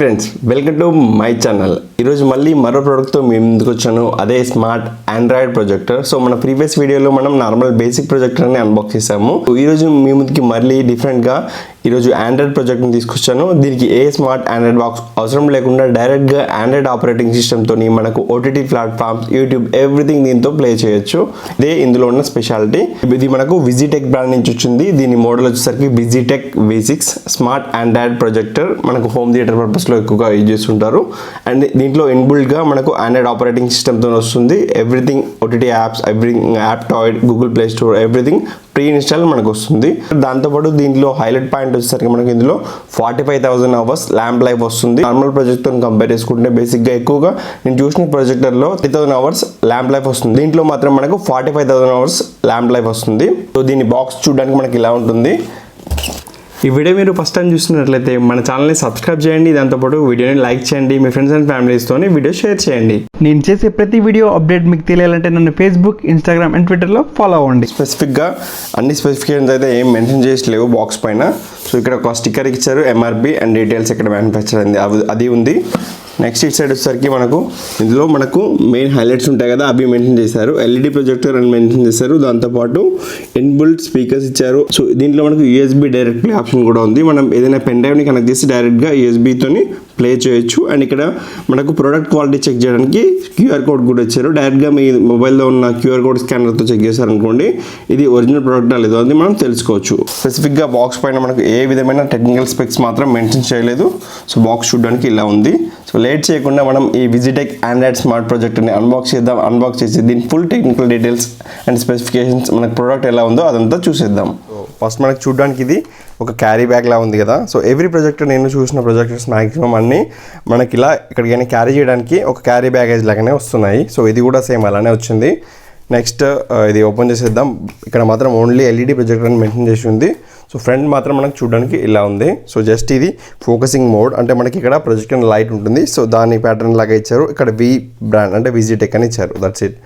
Friends, welcome to my channel. ఈరోజు మళ్ళీ మరో ప్రోడక్ట్తో మేము ముందుకు వచ్చాను. అదే స్మార్ట్ ఆండ్రాయిడ్ ప్రొజెక్టర్. సో మన ప్రీవియస్ వీడియోలో మనం నార్మల్ బేసిక్ ప్రొజెక్టర్ని అన్బాక్స్ చేసాము. ఈరోజు మీ ముందుకి మళ్ళీ డిఫరెంట్గా ఈరోజు ఆండ్రాయిడ్ ప్రొజెక్ట్ని తీసుకొచ్చాను. దీనికి ఏ స్మార్ట్ ఆండ్రాయిడ్ బాక్స్ అవసరం లేకుండా డైరెక్ట్గా ఆండ్రాయిడ్ ఆపరేటింగ్ సిస్టమ్తో మనకు ఓటీటీ ప్లాట్ఫామ్స్, యూట్యూబ్, ఎవ్రీథింగ్ దీంతో ప్లే చేయొచ్చు. ఇదే ఇందులో ఉన్న స్పెషాలిటీ. ఇది మనకు విజిటెక్ బ్రాండ్ నుంచి వచ్చింది. దీని మోడల్ వచ్చేసరికి విజిటెక్ V6 స్మార్ట్ ఆండ్రాయిడ్ ప్రొజెక్టర్. మనకు హోమ్ థియేటర్ పర్పస్లో ఎక్కువగా యూజ్ చేస్తుంటారు. అండ్ దీంట్లో ఇన్బుల్ట్గా మనకు ఆండ్రాయిడ్ ఆపరేటింగ్ సిస్టమ్తో వస్తుంది. Everything OTT apps, everything app టాయిడ్, Google play store, everything pre install మనకు వస్తుంది. దాంతోపాటు దీంట్లో హైలైట్ పాయింట్ వచ్చేసరికి మనకి ఇందులో 45,000 అవర్స్ ల్యాంప్ లైఫ్ వస్తుంది. నార్మల్ ప్రొజెక్ట్తో కంపేర్ చేసుకుంటే బేసిక్గా ఎక్కువగా నేను చూసిన ప్రొజెక్టర్లో 30,000 అవర్స్ ల్యాంప్ లైఫ్ వస్తుంది. దీంట్లో మాత్రం మనకు 45,000 అవర్స్ ల్యాంప్ లైఫ్ వస్తుంది. సో దీని బాక్స్ చూడడానికి మనకి ఇలా ఉంటుంది. ఈ వీడియో మీరు ఫస్ట్ టైం చూస్తున్నట్లయితే మన ఛానల్ని సబ్స్క్రైబ్ చేయండి. దాంతోపాటు వీడియోని లైక్ చేయండి. మీ ఫ్రెండ్స్ అండ్ ఫ్యామిలీస్తో వీడియో షేర్ చేయండి. నేను చేసే ప్రతి వీడియో అప్డేట్ మీకు తెలియాలంటే నన్ను ఫేస్బుక్, ఇన్స్టాగ్రామ్ అండ్ ట్విట్టర్లో ఫాలో అవ్వండి. స్పెసిఫిక్గా అన్ని స్పెసిఫికేషన్స్ అయితే ఏం మెన్షన్ చేసలేవు బాక్స్ పైన. సో ఇక్కడ ఒక స్టిక్కర్ ఇచ్చారు, ఎంఆర్పి అండ్ డీటెయిల్స్ ఇక్కడ మ్యానుఫ్యాక్చర్ అయింది అది ఉంది. నెక్స్ట్ ఇటు సైడ్ వచ్చేసరికి ఇందులో మనకు మెయిన్ హైలైట్స్ ఉంటాయి కదా, అవి మెన్షన్ చేశారు. ఎల్ఈడి ప్రొజెక్టర్ అని మెన్షన్ చేశారు. దాంతోపాటు ఇన్బుల్ట్ స్పీకర్స్ ఇచ్చారు. సో దీంట్లో మనకు యూఎస్బీ డైరెక్ట్ ప్లే ఆప్షన్ కూడా ఉంది. మనం ఏదైనా పెన్ డ్రైవ్ని కనెక్ట్ చేసి డైరెక్ట్గా యూఎస్బీతోని ప్లే చేయొచ్చు. అండ్ ఇక్కడ మనకు ప్రొడక్ట్ క్వాలిటీ చెక్ చేయడానికి క్యూఆర్ కోడ్ కూడా ఇచ్చారు. డైరెక్ట్గా మీ మొబైల్లో ఉన్న క్యూఆర్ కోడ్ స్కానర్తో చెక్ చేశారనుకోండి, ఇది ఒరిజినల్ ప్రొడక్టా లేదో అది మనం తెలుసుకోవచ్చు. స్పెసిఫిక్గా బాక్స్ పైన మనకు ఏ విధమైన టెక్నికల్ స్పెక్స్ మాత్రం మెన్షన్ చేయలేదు. సో బాక్స్ చూడడానికి ఇలా ఉంది. సో లేట్ చేయకుండా మనం ఈ విజిటెక్ ఆండ్రాయిడ్ స్మార్ట్ ప్రొజెక్టర్ని అన్బాక్స్ చేద్దాం. అన్బాక్స్ చేసి దీని full technical details and specifications, మనకు ప్రోడక్ట్ ఎలా ఉందో అదంతా చూసేద్దాం. ఫస్ట్ మనకు చూడడానికి ఇది ఒక క్యారీ బ్యాగ్ లా ఉంది కదా. సో ఎవ్రీ ప్రొజెక్టర్, నేను చూసిన ప్రొజెక్టర్స్ మ్యాక్సిమం అన్నీ మనకి ఇలా ఇక్కడికైనా క్యారీ చేయడానికి ఒక క్యారీ బ్యాగేజ్ లాగానే వస్తున్నాయి. సో ఇది కూడా సేమ్ అలానే వచ్చింది. నెక్స్ట్ ఇది ఓపెన్ చేసేద్దాం. ఇక్కడ మాత్రం ఓన్లీ ఎల్ఈడి ప్రొజెక్టర్ అని మెన్షన్ చేసి ఉంది. సో ఫ్రంట్ మాత్రం మనకు చూడడానికి ఇలా ఉంది. సో జస్ట్ ఇది ఫోకసింగ్ మోడ్, అంటే మనకి ఇక్కడ ప్రొజెక్టర్ లైట్ ఉంటుంది. సో దాని ప్యాటర్న్ లాగా ఇచ్చారు. ఇక్కడ వి బ్రాండ్ అంటే విజిటెక్ అని ఇచ్చారు. That's it.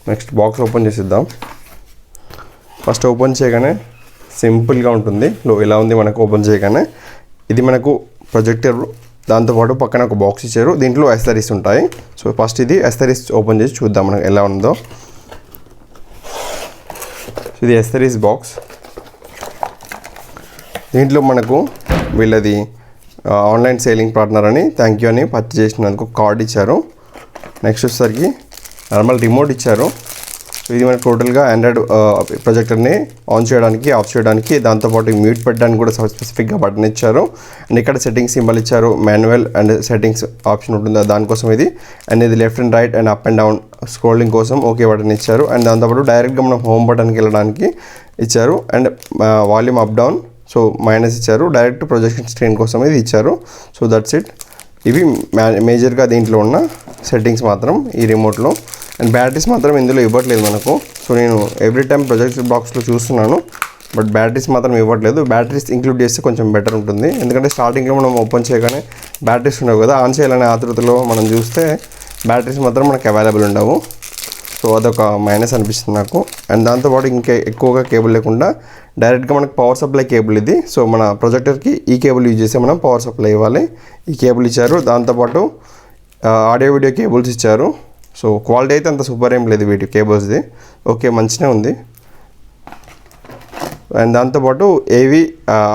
Next box open చేసేద్దాం. ఫస్ట్ ఓపెన్ చేయగానే సింపుల్గా ఉంటుంది. ఇలా ఉంది మనకు ఓపెన్ చేయగానే. ఇది మనకు ప్రొజెక్టర్, దాంతోపాటు పక్కన ఒక బాక్స్ ఇచ్చారు. దీంట్లో ఎస్తరీస్ ఉంటాయి. సో ఫస్ట్ ఇది ఎస్తరీస్ ఓపెన్ చేసి చూద్దాం మనకు ఎలా ఉందో. ఇది ఎస్తరీస్ బాక్స్. దీంట్లో మనకు వీళ్ళది ఆన్లైన్ సేలింగ్ పార్ట్నర్ అని, థ్యాంక్ యూ అని పర్చేజ్ చేసినందుకు కార్డ్ ఇచ్చారు. నెక్స్ట్ వచ్చేసరికి నార్మల్ రిమోట్ ఇచ్చారు. ఇది మనకు టోటల్గా ఆండ్రాయిడ్ ప్రొజెక్టర్ని ఆన్ చేయడానికి, ఆఫ్ చేయడానికి, దాంతోపాటు మ్యూట్ పెట్టడానికి కూడా స్పెసిఫిక్గా బటన్ ఇచ్చారు. అండ్ ఇక్కడ సెట్టింగ్స్ సింబల్ ఇచ్చారు. మాన్యువల్ అండ్ సెట్టింగ్స్ ఆప్షన్ ఉంటుంది దానికోసం ఇది. అండ్ ఇది left and right and up and down scrolling కోసం ఓకే బటన్ ఇచ్చారు. అండ్ దాంతోపాటు డైరెక్ట్గా మనం హోమ్ బటన్కి వెళ్ళడానికి ఇచ్చారు. And volume up down, so minus ఇచ్చారు. డైరెక్ట్ ప్రొజెక్షన్ స్క్రీన్ కోసం ఇది ఇచ్చారు. So that's it. ఇవి మేజర్గా దీంట్లో ఉన్న సెట్టింగ్స్ మాత్రం ఈ రిమోట్లో. అండ్ బ్యాటరీస్ మాత్రం ఇందులో ఇవ్వట్లేదు మనకు. సో నేను ఎవ్రీ టైం ప్రొజెక్టర్ బాక్స్లో చూస్తున్నాను, బట్ బ్యాటరీస్ మాత్రం ఇవ్వట్లేదు. బ్యాటరీస్ ఇంక్లూడ్ చేస్తే కొంచెం బెటర్ ఉంటుంది. ఎందుకంటే స్టార్టింగ్లో మనం ఓపెన్ చేయగానే బ్యాటరీస్ ఉండవు కదా, ఆన్ చేయాలనే ఆతృతలో మనం చూస్తే బ్యాటరీస్ మాత్రం మనకు అవైలబుల్ ఉండవు. సో అదొక మైనస్ అనిపిస్తుంది నాకు. అండ్ దాంతోపాటు ఇంకా ఎక్కువగా కేబుల్ లేకుండా డైరెక్ట్గా మనకు పవర్ సప్లై కేబుల్ ఇది. సో మన ప్రొజెక్టర్కి ఈ కేబుల్ యూజ్ చేస్తే మనం పవర్ సప్లై ఇవ్వాలి. ఈ కేబుల్ ఇచ్చారు. దాంతోపాటు ఆడియో వీడియో కేబుల్స్ ఇచ్చారు. సో క్వాలిటీ అయితే అంత సూపర్ ఏం లేదు వీటి కేబుల్స్ది, ఓకే మంచిగా ఉంది. అండ్ దాంతోపాటు ఏవి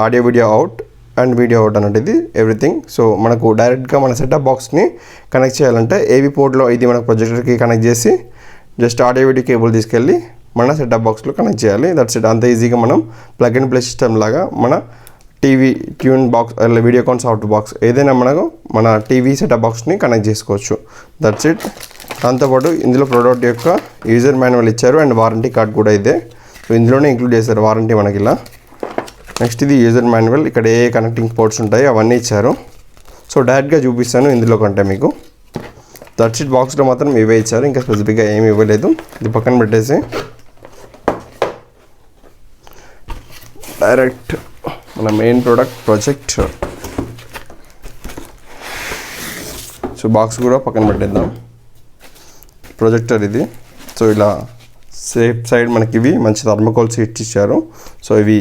audio video out and video out అన్నట్టు ఇది ఎవ్రీథింగ్. సో మనకు డైరెక్ట్గా మన సెటప్ బాక్స్ని కనెక్ట్ చేయాలంటే ఏవి పోర్ట్లో ఇది మన ప్రొజెక్టర్కి కనెక్ట్ చేసి జస్ట్ ఆడియో వీడియో కేబుల్ తీసుకెళ్ళి మన సెటప్ బాక్స్లో కనెక్ట్ చేయాలి. That's it. అంత ఈజీగా మనం ప్లగ్ అండ్ ప్లే సిస్టమ్ లాగా మన TV tune box, Videocon soft box ఏదైనా మనకు మన టీవీ సెటప్ బాక్స్ని కనెక్ట్ చేసుకోవచ్చు. That's it. దాంతోపాటు ఇందులో ప్రోడక్ట్ యొక్క యూజర్ మాన్యువల్ ఇచ్చారు. అండ్ వారంటీ కార్డ్ కూడా ఇదే. సో ఇందులోనే ఇంక్లూడ్ చేశారు వారంటీ మనకి ఇలా. నెక్స్ట్ ఇది యూజర్ మాన్యువల్. ఇక్కడ ఏ కనెక్టింగ్ పోర్ట్స్ ఉంటాయి అవన్నీ ఇచ్చారు. సో డైరెక్ట్గా చూపిస్తాను ఇందులో కంటే మీకు. That's it. బాక్స్లో మాత్రం ఇవే ఇచ్చారు, ఇంకా స్పెసిఫిక్గా ఏమి ఇవ్వలేదు. ఇది పక్కన పెట్టేసి డైరెక్ట్ మన main product projector. So box కూడా పక్కన పెట్టేద్దాం. ప్రొజెక్టర్ ఇది. సో ఇలా సేఫ్ సైడ్ మనకి ఇవి మంచి థర్మోకోల్ సీట్స్ ఇచ్చారు. సో ఇవి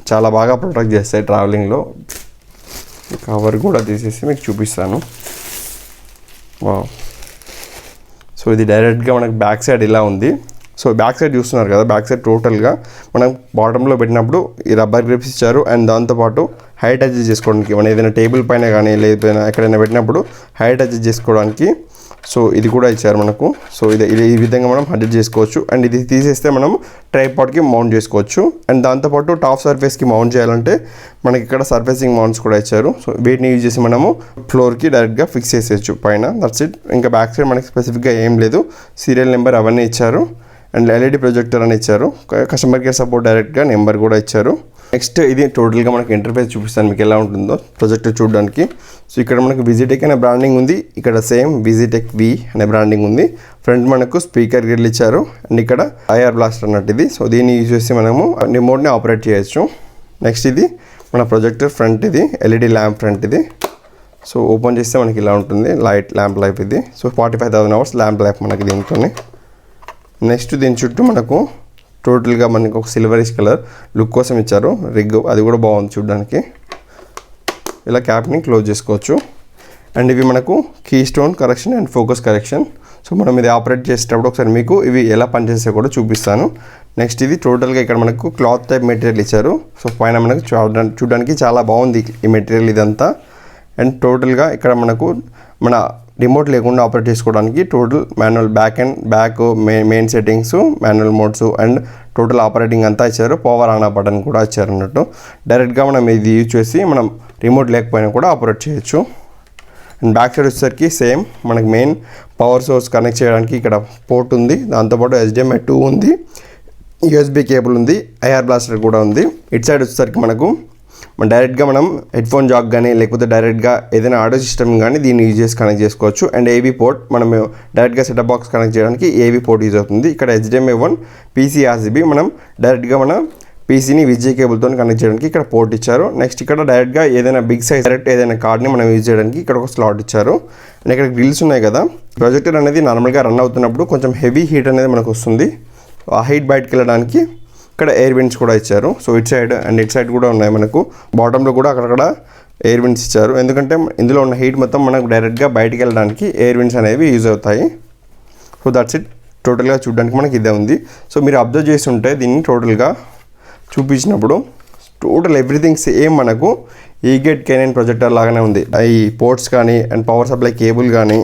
చాలా బాగా ప్రొటెక్ట్ చేస్తాయి ట్రావెలింగ్లో. కవర్ కూడా తీసేసి మీకు చూపిస్తాను. వావ్. సో ఇది డైరెక్ట్గా మనకు బ్యాక్ సైడ్ ఇలా ఉంది. సో బ్యాక్ సైడ్ చూస్తున్నారు కదా, బ్యాక్ సైడ్ టోటల్గా మనం బాటంలో పెట్టినప్పుడు ఈ రబ్బర్ గ్రిప్స్ ఇచ్చారు. అండ్ దాంతోపాటు హైట్ అడ్జస్ట్ చేసుకోవడానికి మనం ఏదైనా టేబుల్ పైన కానీ లేకపోయినా ఎక్కడైనా పెట్టినప్పుడు హైట్ అడ్జస్ట్ చేసుకోవడానికి సో ఇది కూడా ఇచ్చారు మనకు. సో ఇది ఈ విధంగా మనం అడ్జస్ట్ చేసుకోవచ్చు. అండ్ ఇది తీసేస్తే మనం ట్రైపాడ్కి మౌంట్ చేసుకోవచ్చు. అండ్ దాంతోపాటు టాప్ సర్ఫేస్కి మౌంట్ చేయాలంటే మనకి ఇక్కడ సర్ఫేసింగ్ మౌంట్స్ కూడా ఇచ్చారు. సో వీటిని యూజ్ చేసి మనము ఫ్లోర్కి డైరెక్ట్గా ఫిక్స్ చేసేయచ్చు పైన. That's it. ఇంకా బ్యాక్ సైడ్ మనకి స్పెసిఫిక్గా ఏం లేదు, సీరియల్ నెంబర్ అవన్నీ ఇచ్చారు. అండ్ ఎల్ఈడి ప్రొజెక్టర్ అని ఇచ్చారు. కస్టమర్ కేర్ సపోర్ట్ డైరెక్ట్గా నెంబర్ కూడా ఇచ్చారు. నెక్స్ట్ ఇది టోటల్గా మనకి ఇంటర్ఫేస్ చూపిస్తాను మీకు ఎలా ఉంటుందో ప్రొజెక్టర్ చూడడానికి. సో ఇక్కడ మనకు విజిటెక్ అనే బ్రాండింగ్ ఉంది, ఇక్కడ సేమ్ విజిటెక్ వి అనే బ్రాండింగ్ ఉంది. ఫ్రంట్ మనకు స్పీకర్ గ్రిల్ ఇచ్చారు. అండ్ ఇక్కడ ఐఆర్ బ్లాస్టర్ అన్నట్టు ఇది. సో దీన్ని యూజ్ చేసి మనము రిమోట్ని ఆపరేట్ చేయొచ్చు. నెక్స్ట్ ఇది మన ప్రొజెక్టర్ ఫ్రంట్, ఇది ఎల్ఈడి ల్యాంప్ ఫ్రంట్ ఇది. సో ఓపెన్ చేస్తే మనకి ఇలా ఉంటుంది ల్యాంప్ లైఫ్ ఇది. సో 45,000 hours ల్యాంప్ లైఫ్ మనకి దీంతో. నెక్స్ట్ దీని చుట్టూ మనకు టోటల్గా మనకు ఒక సిల్వరిష్ కలర్ లుక్ కోసం ఇచ్చారు రిగ్, అది కూడా బాగుంది చూడడానికి. ఇలా క్యాప్ని క్లోజ్ చేసుకోవచ్చు. అండ్ ఇవి మనకు keystone correction and focus correction. So మనం ఇది ఆపరేట్ చేసేటప్పుడు ఒకసారి మీకు ఇవి ఎలా పనిచేస్తే కూడా చూపిస్తాను. నెక్స్ట్ ఇది టోటల్గా ఇక్కడ మనకు క్లాత్ టైప్ మెటీరియల్ ఇచ్చారు. సో పైన మనకు చూడడానికి చాలా బాగుంది ఈ మెటీరియల్ ఇదంతా. అండ్ టోటల్గా ఇక్కడ మనకు మన రిమోట్ లేకుండా ఆపరేట్ చేసుకోవడానికి total manual back main settings, manual modes and total operating అంతా ఇచ్చారు. పవర్ ఆన్ బటన్ కూడా ఇచ్చారు అన్నట్టు. డైరెక్ట్గా మనం ఇది యూజ్ చేసి మనం రిమోట్ లేకపోయినా కూడా ఆపరేట్ చేయొచ్చు. అండ్ బ్యాక్ సైడ్ వచ్చేసరికి సేమ్ మనకి మెయిన్ పవర్ సోర్స్ కనెక్ట్ చేయడానికి ఇక్కడ పోర్ట్ ఉంది. దాంతోపాటు HDMI 2 ఉంది, USB కేబుల్ ఉంది, ఐఆర్ బ్లాస్టర్ కూడా ఉంది. ఇటు సైడ్ వచ్చేసరికి మనకు డైరెక్ట్గా మనం హెడ్ఫోన్ జాక్ కానీ లేకపోతే డైరెక్ట్గా ఏదైనా ఆడియో సిస్టమ్ కానీ దీన్ని యూజ్ చేసి కనెక్ట్ చేసుకోవచ్చు. అండ్ AV పోర్ట్ మనం డైరెక్ట్గా సెటప్ బాక్స్ కనెక్ట్ చేయడానికి AV పోర్ట్ యూజ్ అవుతుంది. ఇక్కడ HDMI 1 PC RCB మనం డైరెక్ట్గా మన పీసీని విజయ్ కేబుల్తో కనెక్ట్ చేయడానికి ఇక్కడ పోర్ట్ ఇచ్చారు. నెక్స్ట్ ఇక్కడ డైరెక్ట్గా ఏదైనా బిగ్ సైజ్ డైరెక్ట్ ఏదైనా కార్డ్ని మనం యూజ్ చేయడానికి ఇక్కడ ఒక స్లాట్ ఇచ్చారు. అండ్ ఇక్కడ గ్రిల్స్ ఉన్నాయి కదా. ప్రొజెక్టర్ అనేది నార్మల్గా రన్ అవుతున్నప్పుడు కొంచెం హెవీ హీట్ అనేది మనకు వస్తుంది. ఆ హీట్ బయటకు వెళ్ళడానికి ఇక్కడ ఎయిర్ విండ్స్ కూడా ఇచ్చారు. సో ఇటు సైడ్ అండ్ ఇటు సైడ్ కూడా ఉన్నాయి మనకు. బాటంలో కూడా అక్కడక్కడ ఎయిర్ విండ్స్ ఇచ్చారు. ఎందుకంటే ఇందులో ఉన్న హీట్ మొత్తం మనకు డైరెక్ట్గా బయటికి వెళ్ళడానికి ఎయిర్ విండ్స్ అనేవి యూజ్ అవుతాయి. So that's it. టోటల్గా చూడడానికి మనకి ఇదే ఉంది. సో మీరు అబ్జర్వ్ చేసి ఉంటే దీన్ని టోటల్గా చూపించినప్పుడు టోటల్ ఎవ్రీథింగ్ సేమ్ మనకు ఈగేట్ K9 ప్రొజెక్టర్ లాగానే ఉంది. ఈ పోర్ట్స్ కానీ అండ్ పవర్ సప్లై కేబుల్ కానీ.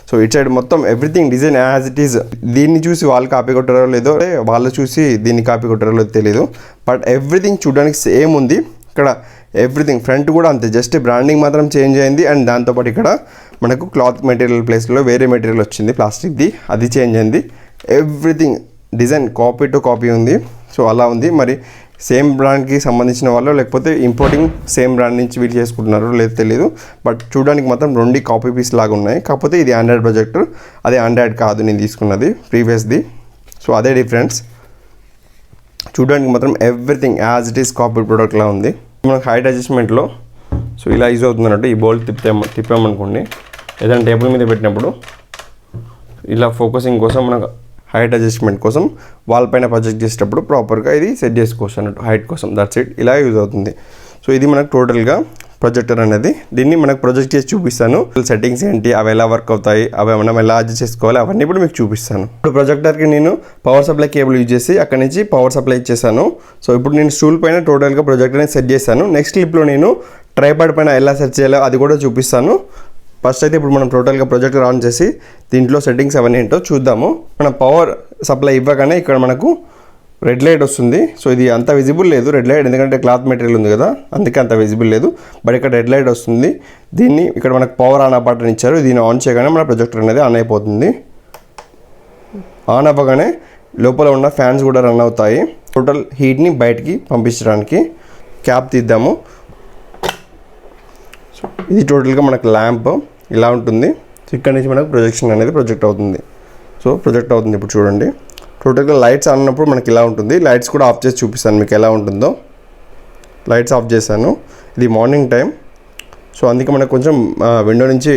సో ఇటు సైడ్ మొత్తం everything design as it is. దీన్ని చూసి వాళ్ళు కాపీ కొట్టారో లేదో, వాళ్ళు చూసి దీన్ని కాపీ కొట్టారో లేదో తెలియదు. బట్ ఎవ్రీథింగ్ చూడడానికి సేమ్ ఉంది. ఇక్కడ ఎవ్రీథింగ్ ఫ్రంట్ కూడా అంతే, జస్ట్ బ్రాండింగ్ మాత్రం చేంజ్ అయింది. అండ్ దాంతోపాటు ఇక్కడ మనకు క్లాత్ మెటీరియల్ ప్లేస్లో వేరే మెటీరియల్ వచ్చింది ప్లాస్టిక్ది, అది చేంజ్ అయింది. Everything design copy to copy ఉంది. సో అలా ఉంది. మరి సేమ్ బ్రాండ్కి సంబంధించిన వాళ్ళు లేకపోతే ఇంపోర్టింగ్ సేమ్ బ్రాండ్ నుంచి వీళ్ళు చేసుకుంటున్నారో లేదో తెలియదు. బట్ చూడడానికి మాత్రం 2 కాపీ పీస్ లాగా ఉన్నాయి. కాకపోతే ఇది ఆండ్రాయిడ్ ప్రొజెక్టర్, అదే ఆండ్రాయిడ్ కాదు నేను తీసుకున్నది, ప్రీవియస్ది. సో అదే డిఫరెన్స్. చూడడానికి మాత్రం everything as it is copy ప్రొడక్ట్లా ఉంది. మనకు హైట్ అడ్జస్ట్మెంట్లో సో ఇలా యూజ్ అవుతుంది అన్నట్టు. ఈ బోల్ట్ తిప్పామనుకోండి, ఏదైనా టేబుల్ మీద పెట్టినప్పుడు ఇలా ఫోకసింగ్ కోసం మనకు హైట్ అడ్జస్ట్మెంట్ కోసం వాల్ పైన ప్రొజెక్ట్ చేసేటప్పుడు ప్రాపర్గా ఇది సెట్ చేసుకోవచ్చు అన్నట్టు హైట్ కోసం. That's it. ఇలా యూజ్ అవుతుంది. సో ఇది మనకు టోటల్గా ప్రొజెక్టర్ అనేది. దీన్ని మనకు ప్రొజెక్ట్ చేసి చూపిస్తాను. సెట్టింగ్స్ ఏంటి, అవి ఎలా వర్క్ అవుతాయి, అవి మనం ఎలా అడ్జస్ట్ చేసుకోవాలి, అవన్నీ ఇప్పుడు మీకు చూపిస్తాను. ఇప్పుడు ప్రొజెక్టర్కి నేను పవర్ సప్లై కేబుల్ యూజ్ చేసి అక్కడి నుంచి పవర్ సప్లై ఇచ్చేసాను. సో ఇప్పుడు నేను స్టూల్ పైన టోటల్గా ప్రొజెక్టర్ని సెట్ చేశాను. నెక్స్ట్ క్లిప్లో నేను ట్రైపాడ్ పైన ఎలా సెట్ చేయాలో అది కూడా చూపిస్తాను. ఫస్ట్ అయితే ఇప్పుడు మనం టోటల్గా ప్రొజెక్టర్ ఆన్ చేసి దీంట్లో సెట్టింగ్స్ అవన్నీ ఏంటో చూద్దాము. మనం పవర్ సప్లై ఇవ్వగానే ఇక్కడ మనకు రెడ్ లైట్ వస్తుంది. సో ఇది అంత విజిబుల్ లేదు రెడ్ లైట్, ఎందుకంటే క్లాత్ మెటీరియల్ ఉంది కదా, అందుకే అంత విజిబుల్ లేదు. బట్ ఇక్కడ రెడ్ లైట్ వస్తుంది. దీన్ని ఇక్కడ మనకు పవర్ ఆన్ బటన్ ఇచ్చారు. దీన్ని ఆన్ చేయగానే మన ప్రొజెక్టర్ అనేది ఆన్ అయిపోతుంది. ఆన్ అవ్వగానే లోపల ఉన్న ఫ్యాన్స్ కూడా రన్ అవుతాయి, టోటల్ హీట్ని బయటికి పంపించడానికి. క్యాప్ తీద్దాము. సో ఇది టోటల్గా మనకు ల్యాంప్ ఇలా ఉంటుంది. సో ఇక్కడ నుంచి మనకు ప్రొజెక్షన్ అనేది ప్రొజెక్ట్ అవుతుంది. సో ప్రొజెక్ట్ అవుతుంది. ఇప్పుడు చూడండి టోటల్గా లైట్స్ ఆన్ ఉన్నప్పుడు మనకి ఇలా ఉంటుంది. లైట్స్ కూడా ఆఫ్ చేసి చూపిస్తాను మీకు ఎలా ఉంటుందో. లైట్స్ ఆఫ్ చేశాను. ఇది మార్నింగ్ టైం. సో అందుకే మనకు కొంచెం విండో నుంచి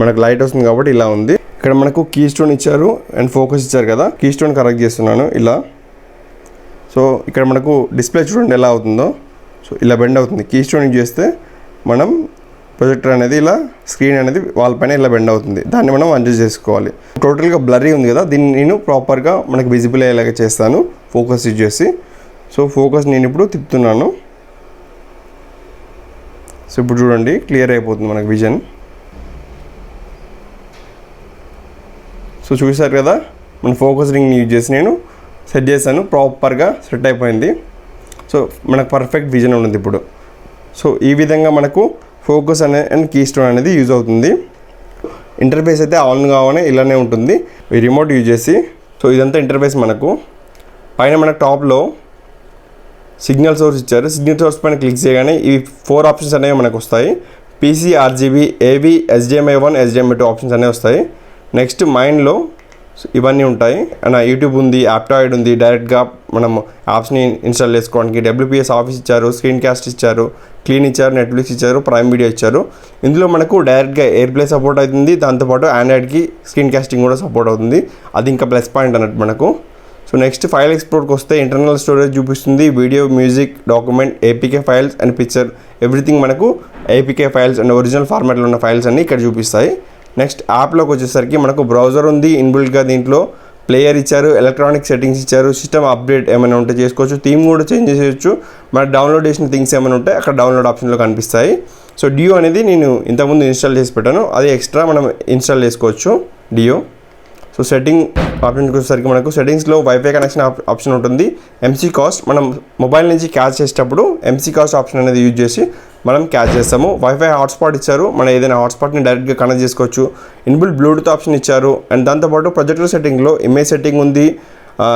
మనకు లైట్ వస్తుంది కాబట్టి ఇలా ఉంది. ఇక్కడ మనకు కీ స్టోన్ ఇచ్చారు అండ్ ఫోకస్ ఇచ్చారు కదా, కీ స్టోన్ కనెక్ట్ చేస్తున్నాను ఇలా. సో ఇక్కడ మనకు డిస్ప్లే చూడండి ఎలా అవుతుందో. సో ఇలా బెండ్ అవుతుంది. కీ స్టోన్ యూజ్ చేస్తే మనం ప్రొజెక్టర్ అనేది ఇలా స్క్రీన్ అనేది వాల్ పైన ఇలా బెండ్ అవుతుంది. దాన్ని మనం అడ్జస్ట్ చేసుకోవాలి. టోటల్గా బ్లర్రీ ఉంది కదా, దీన్ని నేను ప్రాపర్గా మనకి విజిబుల్ అయ్యేలాగా చేస్తాను ఫోకస్ యూజ్ చేసి. సో ఫోకస్ నేను ఇప్పుడు తిప్పుతున్నాను. సో ఇప్పుడు చూడండి క్లియర్ అయిపోతుంది మనకు విజన్. సో చూసారు కదా, మన ఫోకస్ రింగ్ని యూజ్ చేసి నేను సెట్ చేశాను, ప్రాపర్గా సెట్ అయిపోయింది. సో మనకు పర్ఫెక్ట్ విజన్ ఉన్నది ఇప్పుడు. సో ఈ విధంగా మనకు ఫోకస్ అండ్ కీ స్టోన్ అనేది యూజ్ అవుతుంది. ఇంటర్ఫేస్ అయితే ఆన్ కావాలని ఇలానే ఉంటుంది ఈ రిమోట్ యూజ్ చేసి. సో ఇదంతా ఇంటర్ఫేస్. మనకు పైన మనకు టాప్లో సిగ్నల్ సోర్స్ ఇచ్చారు. సిగ్నల్ సోర్స్ పైన క్లిక్ చేయగానే ఈ 4 ఆప్షన్స్ అనేవి మనకు వస్తాయి. PC, RGB, AV, HDMI 1, HDMI 2 options అనేవి వస్తాయి. నెక్స్ట్ మైండ్లో ఇవన్నీ ఉంటాయి. అండ్ యూట్యూబ్ ఉంది, యాప్టాయిడ్ ఉంది, డైరెక్ట్గా మనం యాప్స్ని ఇన్స్టాల్ చేసుకోవడానికి. WPS ఆఫీస్ ఇచ్చారు, స్క్రీన్ కాస్ట్ ఇచ్చారు, క్లీన్ ఇచ్చారు, నెట్ఫ్లిక్స్ ఇచ్చారు, ప్రైమ్ వీడియో ఇచ్చారు. ఇందులో మనకు డైరెక్ట్గా ఎయిర్ప్లే సపోర్ట్ అవుతుంది. దాంతోపాటు ఆండ్రాయిడ్కి స్క్రీన్ కాస్టింగ్ కూడా సపోర్ట్ అవుతుంది. అది ఇంకా ప్లస్ పాయింట్ అన్నట్టు మనకు. సో నెక్స్ట్ ఫైల్ ఎక్స్పోర్ట్కి వస్తే ఇంటర్నల్ స్టోరేజ్ చూపిస్తుంది. Video, music, document, APK files and picture everything మనకు APK ఫైల్స్ అండ్ ఒరిజినల్ ఫార్మాట్లో ఉన్న ఫైల్స్ అన్నీ ఇక్కడ చూపిస్తాయి. నెక్స్ట్ యాప్లోకి వచ్చేసరికి మనకు బ్రౌజర్ ఉంది ఇన్బిల్ట్గా. దీంట్లో ప్లేయర్ ఇచ్చారు, ఎలక్ట్రానిక్ సెట్టింగ్స్ ఇచ్చారు, సిస్టమ్ అప్డేట్ ఏమైనా ఉంటే చేసుకోవచ్చు, థీమ్ కూడా చేంజ్ చేసేయచ్చు. మన డౌన్లోడ్ చేసిన థింగ్స్ ఏమైనా ఉంటే అక్కడ డౌన్లోడ్ ఆప్షన్లో కనిపిస్తాయి. సో డియో అనేది నేను ఇంతకుముందు ఇన్స్టాల్ చేసి పెట్టాను, అది ఎక్స్ట్రా మనం ఇన్స్టాల్ చేసుకోవచ్చు డియో. సో సెట్టింగ్ ఆప్షన్కి వచ్చేసరికి మనకు సెట్టింగ్స్లో వైఫై కనెక్షన్ ఆప్షన్ ఉంటుంది. MC కాస్ట్ మనం మొబైల్ నుంచి క్యాచ్ చేసేటప్పుడు MC కాస్ట్ ఆప్షన్ అనేది యూజ్ చేసి మనం క్యాచ్ చేస్తాము. వైఫై హాట్స్పాట్ ఇచ్చారు, మనం ఏదైనా హాట్స్పాట్ని డైరెక్ట్గా కనెక్ట్ చేసుకోవచ్చు. ఇన్బిల్ట్ బ్లూటూత్ ఆప్షన్ ఇచ్చారు. అండ్ దాంతోపాటు ప్రొజెక్టర్ సెట్టింగ్లో ఇమేజ్ సెట్టింగ్ ఉంది,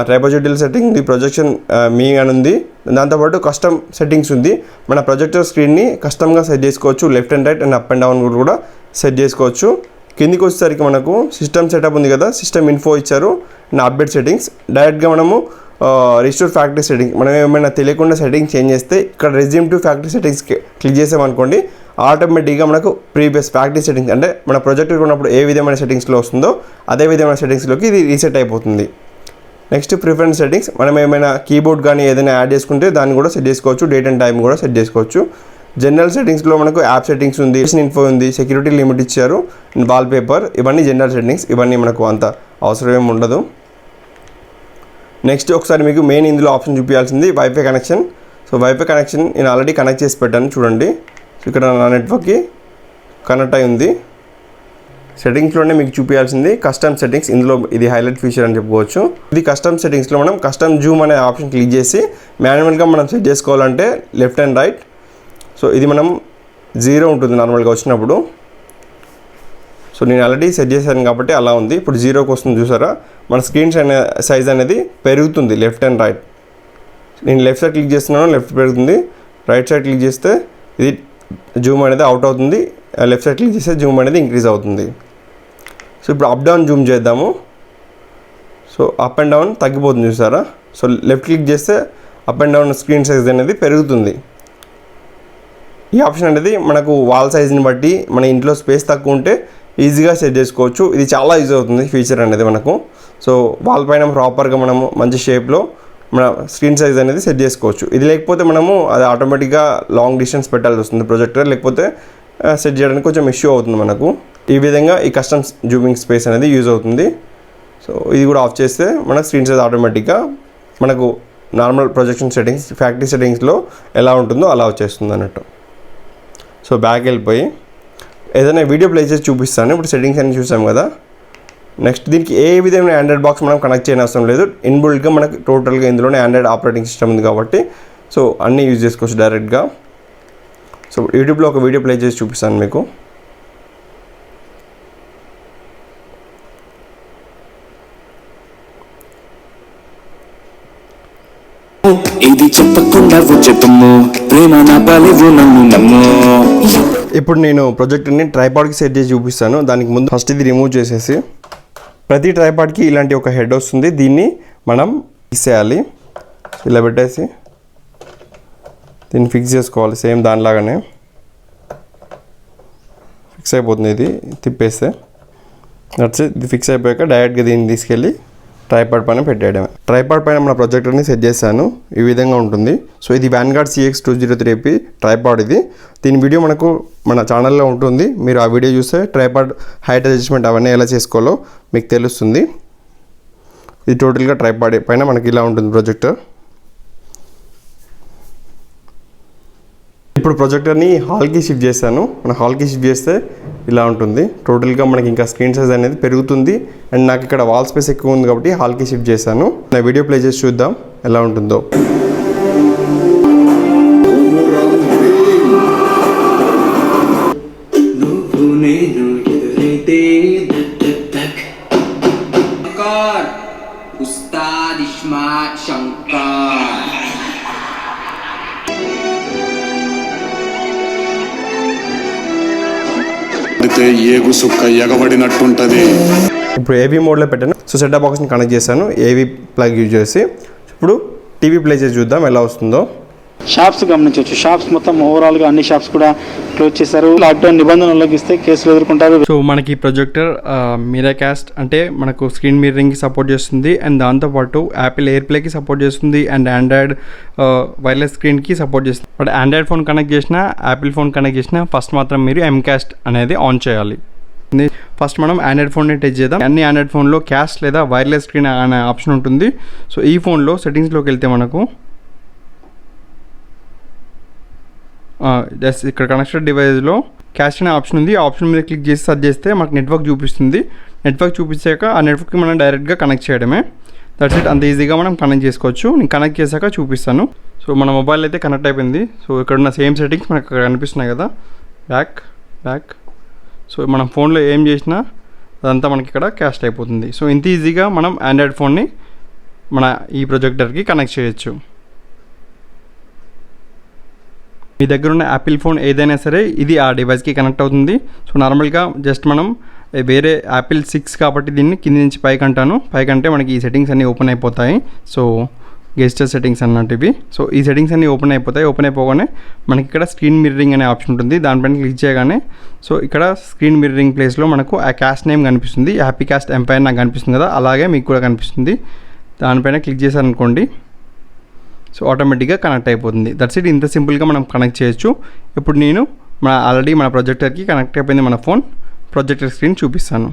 ట్రైపోజెటిల్ సెట్టింగ్ ఉంది, ప్రొజెక్షన్ మీ అని ఉంది. దాంతోపాటు కస్టమ్ సెట్టింగ్స్ ఉంది. మన ప్రొజెక్టర్ స్క్రీన్ని కస్టమ్గా సెట్ చేసుకోవచ్చు. Left and right and up and down కూడా సెట్ చేసుకోవచ్చు. కిందికి వచ్చేసరికి మనకు సిస్టమ్ సెటప్ ఉంది కదా, సిస్టమ్ ఇన్ఫో ఇచ్చారు అండ్ అప్డేట్ సెట్టింగ్స్. డైరెక్ట్గా మనము రిస్టోర్ ఫ్యాక్టరీ సెట్టింగ్, మనం ఏమైనా తెలియకుండా సెట్టింగ్స్ చేంజ్ చేస్తే ఇక్కడ resume to factory settings click చేసామనుకోండి, ఆటోమేటిక్గా మనకు ప్రీవియస్ ఫ్యాక్టరీ సెట్టింగ్స్ అంటే మన ప్రొజెక్టర్ ఉన్నప్పుడు ఏ విధమైన సెట్టింగ్స్లో వస్తుందో అదే విధమైన సెట్టింగ్స్లోకి ఇది రీసెట్ అయిపోతుంది. నెక్స్ట్ ప్రిఫరెన్స్ సెట్టింగ్స్, మనం ఏమైనా కీబోర్డ్ కానీ ఏదైనా యాడ్ చేసుకుంటే దాన్ని కూడా సెట్ చేసుకోవచ్చు. డేట్ అండ్ టైం కూడా సెట్ చేసుకోవచ్చు. జనరల్ సెట్టింగ్స్లో మనకు యాప్ సెట్టింగ్స్ ఉంది, ఇన్ఫో ఉంది, సెక్యూరిటీ లిమిట్ ఇచ్చారు, వాల్పేపర్, ఇవన్నీ జనరల్ సెట్టింగ్స్. ఇవన్నీ మనకు అంత అవసరం ఏమి ఉండదు. నెక్స్ట్ ఒకసారి మీకు మెయిన్ ఇందులో ఆప్షన్ చూపించాల్సింది wifi connection. So wifi connection నేను ఆల్రెడీ కనెక్ట్ చేసి పెట్టాను చూడండి. సో ఇక్కడ నా నెట్వర్క్కి కనెక్ట్ అయి ఉంది. సెట్టింగ్స్లోనే మీకు చూపించాల్సింది కస్టమ్ సెట్టింగ్స్. ఇందులో ఇది హైలైట్ ఫీచర్ అని చెప్పుకోవచ్చు. ఇది కస్టమ్ సెట్టింగ్స్లో మనం కస్టమ్ జూమ్ అనే ఆప్షన్ క్లిక్ చేసి మాన్యువల్గా మనం సెట్ చేసుకోవాలంటే లెఫ్ట్ అండ్ రైట్. సో ఇది మనం 0 ఉంటుంది నార్మల్గా వచ్చినప్పుడు. సో నేను ఆల్రెడీ సెట్ చేశాను కాబట్టి అలా ఉంది. ఇప్పుడు 0కి వస్తుంది చూసారా, మన స్క్రీన్ సైజ్ అనేది పెరుగుతుంది లెఫ్ట్ అండ్ రైట్. నేను లెఫ్ట్ సైడ్ క్లిక్ చేస్తున్నాను, లెఫ్ట్ పెరుగుతుంది. రైట్ సైడ్ క్లిక్ చేస్తే ఇది జూమ్ అనేది అవుట్ అవుతుంది. లెఫ్ట్ సైడ్ క్లిక్ చేస్తే జూమ్ అనేది ఇంక్రీజ్ అవుతుంది. సో ఇప్పుడు అప్ డౌన్ జూమ్ చేద్దాము. సో అప్ అండ్ డౌన్ తగ్గిపోతుంది చూసారా. సో లెఫ్ట్ క్లిక్ చేస్తే up and down screen size అనేది పెరుగుతుంది. ఈ ఆప్షన్ అనేది మనకు వాల్ సైజ్ని బట్టి మన ఇంట్లో స్పేస్ తక్కువ ఉంటే ఈజీగా సెట్ చేసుకోవచ్చు. ఇది చాలా యూజ్ అవుతుంది ఫీచర్ అనేది మనకు. సో వాల్ పైన ప్రాపర్గా మనము మంచి షేప్లో మన స్క్రీన్ సైజ్ అనేది సెట్ చేసుకోవచ్చు. ఇది లేకపోతే మనము అది ఆటోమేటిక్గా లాంగ్ డిస్టెన్స్ పెట్టాల్సి వస్తుంది ప్రొజెక్టర్, లేకపోతే సెట్ చేయడానికి కొంచెం ఇష్యూ అవుతుంది మనకు. ఈ విధంగా ఈ కస్టమ్ జూమింగ్ స్పేస్ అనేది యూజ్ అవుతుంది. సో ఇది కూడా ఆఫ్ చేస్తే మన స్క్రీన్ సైజ్ ఆటోమేటిక్గా మనకు నార్మల్ ప్రొజెక్షన్ సెట్టింగ్స్ ఫ్యాక్టరీ సెట్టింగ్స్లో ఎలా ఉంటుందో అలా వచ్చేస్తుంది అన్నట్టు. సో బ్యాక్ వెళ్ళిపోయి ఏదైనా వీడియో ప్లే చేసి చూపిస్తాను. ఇప్పుడు సెట్టింగ్స్ అన్ని చూసాం కదా. నెక్స్ట్ దీనికి ఏ విధమైన ఆండ్రాయిడ్ బాక్స్ మనం కనెక్ట్ చేయని అవసరం లేదు. ఇన్బుల్ట్గా మనకు టోటల్గా ఇందులోనే ఆండ్రాయిడ్ ఆపరేటింగ్ సిస్టమ్ ఉంది కాబట్టి సో అన్నీ యూజ్ చేసుకోవచ్చు డైరెక్ట్గా. సో యూట్యూబ్లో ఒక వీడియో ప్లే చేసి చూపిస్తాను మీకు. ఇది చెప్పకుండా వచ్చేతమ్ము ప్రేమ నా బలివు నన్ను నమ్ము. ఇప్పుడు నేను ప్రొజెక్టర్ని ట్రైపాడ్కి సెట్ చేసి చూపిస్తాను. దానికి ముందు ఫస్ట్ ఇది రిమూవ్ చేసేసి, ప్రతి ట్రైపాడ్కి ఇలాంటి ఒక హెడ్ వస్తుంది, దీన్ని మనం ఫిక్స్ చేయాలి. ఇలా పెట్టేసి దీన్ని ఫిక్స్ చేసుకోవాలి. సేమ్ దానిలాగానే ఫిక్స్ అయిపోతుంది. ఇది తిప్పేస్తే నచ్చి ఇది ఫిక్స్ అయిపోయాక డైరెక్ట్గా దీన్ని తీసుకెళ్ళి ట్రైపాడ్ పైన పెట్టేయడమే. ట్రైపాడ్ పైన మన ప్రొజెక్టర్ని సెట్ చేశాను. ఈ విధంగా ఉంటుంది. సో ఇది వ్యాన్గార్డ్ CX203AP ట్రైపాడ్. ఇది దీని వీడియో మనకు మన ఛానల్లో ఉంటుంది. మీరు ఆ వీడియో చూస్తే ట్రైపాడ్ హైట్ అడ్జస్ట్మెంట్ అవన్నీ ఎలా చేసుకోవాలో మీకు తెలుస్తుంది. ఇది టోటల్గా ట్రైపాడ్ పైన మనకి ఇలా ఉంటుంది ప్రొజెక్టర్. ఇప్పుడు ప్రొజెక్టర్ని హాల్కి షిఫ్ట్ చేశాను. మన హాల్కి షిఫ్ట్ చేస్తే ఇలా ఉంటుంది. టోటల్గా మనకి ఇంకా స్క్రీన్ సైజ్ అనేది పెరుగుతుంది. అండ్ నాకు ఇక్కడ వాల్ స్పేస్ ఎక్కువ ఉంది కాబట్టి హాల్కి షిఫ్ట్ చేశాను. నా వీడియో ప్లే చేసి చూద్దాం ఎలా ఉంటుందో. ఏగు సుక్క ఎగబడినట్టుంటది. ఇప్పుడు ఏవీ మోడ్లో పెట్టాను. సో సెటప్ బాక్స్ని కనెక్ట్ చేశాను ఏవీ ప్లగ్ యూజ్ చేసి. ఇప్పుడు టీవీ ప్లే చేసి చూద్దాం ఎలా వస్తుందో. షాప్స్ గమనించవచ్చు. షాప్స్ మొత్తం ఓవరాల్గా అన్ని షాప్స్ కూడా క్లోజ్ చేశారు. లాక్డౌన్ నిబంధనలు ఉల్లంఘిస్తే కేసులు ఎదుర్కొంటారు. సో మనకి ప్రొజెక్టర్ మిరర్కాస్ట్ అంటే మనకు స్క్రీన్ మిర్రరింగ్కి సపోర్ట్ చేస్తుంది. అండ్ దాంతోపాటు యాపిల్ ఎయిర్ ప్లేకి సపోర్ట్ చేస్తుంది. అండ్ ఆండ్రాయిడ్ వైర్లెస్ స్క్రీన్కి సపోర్ట్ చేస్తుంది. బట్ ఆండ్రాయిడ్ ఫోన్ కనెక్ట్ చేసినా యాపిల్ ఫోన్ కనెక్ట్ చేసినా ఫస్ట్ మాత్రం మీరు ఎంకాస్ట్ అనేది ఆన్ చేయాలి. ఫస్ట్ మనం ఆండ్రాయిడ్ ఫోన్ని టచ్ చేద్దాం. అన్ని ఆండ్రాయిడ్ ఫోన్లో క్యాస్ట్ లేదా వైర్లెస్ స్క్రీన్ అనే ఆప్షన్ ఉంటుంది. సో ఈ ఫోన్లో సెట్టింగ్స్లోకి వెళ్తే మనకు జస్ట్ ఇక్కడ కనెక్టెడ్ డివైస్లో క్యాస్ట్ అనే ఆప్షన్ ఉంది. ఆ ఆప్షన్ మీద క్లిక్ చేసి సెర్చ్ చేస్తే మనకు నెట్వర్క్ చూపిస్తుంది. నెట్వర్క్ చూపించాక ఆ నెట్వర్క్కి మనం డైరెక్ట్గా కనెక్ట్ చేయడమే. That's it. అంత ఈజీగా మనం కనెక్ట్ చేసుకోవచ్చు. నేను కనెక్ట్ చేశాక చూపిస్తాను. సో మన మొబైల్ అయితే కనెక్ట్ అయిపోయింది. సో ఇక్కడ ఉన్న సేమ్ సెట్టింగ్స్ మనకు అక్కడ కనిపిస్తున్నాయి కదా, బ్యాక్. సో మనం ఫోన్లో ఏం చేసినా అదంతా మనకి ఇక్కడ క్యాస్ట్ అయిపోతుంది. సో ఇంత ఈజీగా మనం ఆండ్రాయిడ్ ఫోన్ని మన ఈ ప్రొజెక్టర్కి కనెక్ట్ చేయొచ్చు. మీ దగ్గర ఉన్న యాపిల్ ఫోన్ ఏదైనా సరే ఇది ఆ డివైస్కి కనెక్ట్ అవుతుంది. సో నార్మల్గా జస్ట్ మనం వేరే యాపిల్ 6 కాబట్టి దీన్ని కింది నుంచి పైకి అంటాను. పైకంటే మనకి ఈ సెట్టింగ్స్ అన్నీ ఓపెన్ అయిపోతాయి. సో గెస్టర్ సెట్టింగ్స్ అన్నట్టు ఇవి. సో ఈ సెట్టింగ్స్ అన్నీ ఓపెన్ అయిపోతాయి. ఓపెన్ అయిపోగానే మనకి ఇక్కడ స్క్రీన్ మిర్రరింగ్ అనే ఆప్షన్ ఉంటుంది. దానిపైన క్లిక్ చేయగానే సో ఇక్కడ స్క్రీన్ మిర్రరింగ్ ప్లేస్లో మనకు ఆ క్యాస్ట్ నేమ్ కనిపిస్తుంది. హ్యాపీ క్యాస్ట్ ఎంపైర్ నాకు కనిపిస్తుంది కదా, అలాగే మీకు కూడా కనిపిస్తుంది. దానిపైన క్లిక్ చేశారనుకోండి సో ఆటోమేటిక్గా కనెక్ట్ అయిపోతుంది. That's it. ఇంత సింపుల్గా మనం కనెక్ట్ చేయొచ్చు. ఇప్పుడు నేను ఆల్రెడీ మన ప్రొజెక్టర్కి కనెక్ట్ అయిపోయింది మన ఫోన్. ప్రొజెక్టర్ స్క్రీన్ చూపిస్తాను.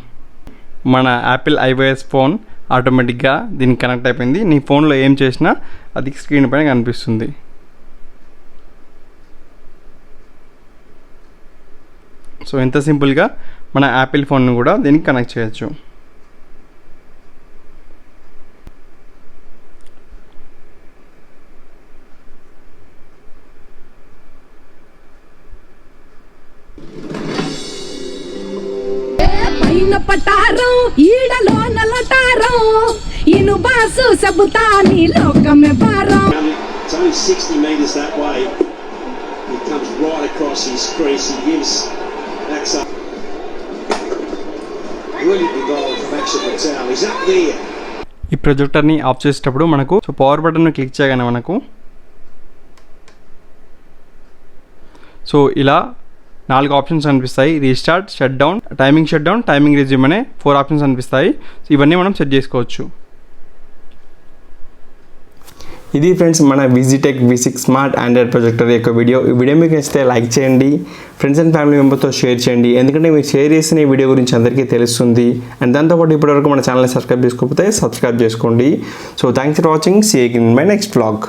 మన యాపిల్ iOS ఫోన్ ఆటోమేటిక్గా దీనికి కనెక్ట్ అయిపోయింది. నీ ఫోన్లో ఏం చేసినా అది స్క్రీన్ పైన కనిపిస్తుంది. సో ఇంత సింపుల్గా మన యాపిల్ ఫోన్ను కూడా దీనికి కనెక్ట్ చేయొచ్చు. పటారం ఈడలో నలటారం ఇను బాసు సబుతాని లోకమే భారం. It's only 60 metres that way. He comes right across his crease. He gives Max up. Brilliantly bowled from Max Patel. He's up there. ఈ ప్రొజెక్టర్ని ఆఫ్ చేసేటప్పుడు మనకు సో పవర్ బటన్ క్లిక్ చేయగానే మనకు సో ఇలా 4 ఆప్షన్స్ కనిపిస్తాయి. Restart, shut down, timing resume అనే 4 options కనిపిస్తాయి. So ఇవన్నీ మనం సెట్ చేసుకోవచ్చు. ఇది ఫ్రెండ్స్ మన విజిటెక్ V6 స్మార్ట్ ఆండ్రాయిడ్ ప్రొజెక్టర్ యొక్క వీడియో. ఈ వీడియో మీకు నచ్చితే లైక్ చేయండి, ఫ్రెండ్స్ అండ్ ఫ్యామిలీ మెంబర్తో షేర్ చేయండి. ఎందుకంటే మీరు షేర్ చేసిన ఈ వీడియో గురించి అందరికీ తెలుస్తుంది. అండ్ దాంతోపాటు ఇప్పటివరకు మన ఛానల్ని సబ్స్క్రైబ్ చేసుకోకపోతే సబ్స్క్రైబ్ చేసుకోండి. So thanks for watching. See you in my next vlog.